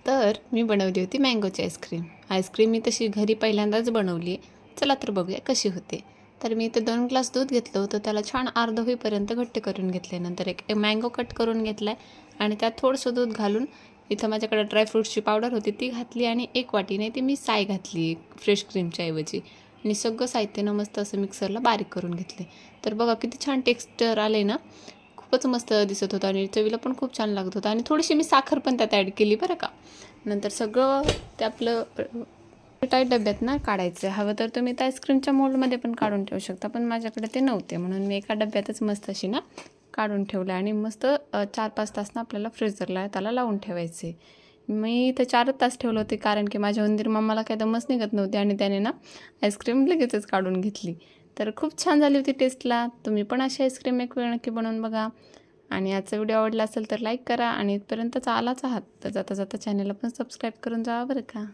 तर मी बनवली होती मँगोची आईस्क्रीम मी तशी घरी पहिल्यांदाच बनवली आहे. चला तर बघूया कशी होते. तर मी इथे 2 ग्लास दूध घेतलं होतं, त्याला छान अर्ध होईपर्यंत घट्ट करून घेतले. नंतर एक मँगो कट करून घेतला आहे आणि त्यात थोडंसं दूध घालून इथं माझ्याकडे ड्रायफ्रूट्सची पावडर होती ती घातली आणि 1 वाटी नाही ती मी साय घातली फ्रेश क्रीमच्या ऐवजी आणि सगळं साहित्यानं मस्त असं मिक्सरला बारीक करून घेतले. तर बघा किती छान टेक्स्चर आले ना, खूपच मस्त दिसत होतं आणि चवीला पण खूप छान लागत होतं आणि थोडीशी मी साखर पण त्यात ॲड केली बरं का. नंतर सगळं ते आपलं टाईट डब्यात ना काढायचं. हवं तर तुम्ही त्या आईस्क्रीमच्या मोल्डमध्ये पण काढून ठेवू शकता, पण माझ्याकडे ते नव्हते म्हणून मी एका डब्यातच मस्त अशी ना काढून ठेवलं आणि मस्त 4-5 तास ना आपल्याला फ्रीझरला त्याला लावून ठेवायचे. मी इथं 4 तास ठेवलं होते कारण की माझ्या उंदीर मम्माला काही दमच निघत नव्हती आणि त्याने ना आईस्क्रीम लगेचच काढून घेतली. तर खूप छान झाली होती टेस्टला. तुम्ही पण अशी आईस्क्रीम एक वेळ नक्की बनवून बघा. आणि आजचा व्हिडिओ आवडला असेल तर लाईक करा आणि इथपर्यंतच आलाच आहात तर जाता जाता चॅनलला पण सबस्क्राईब करून जावा बरं का.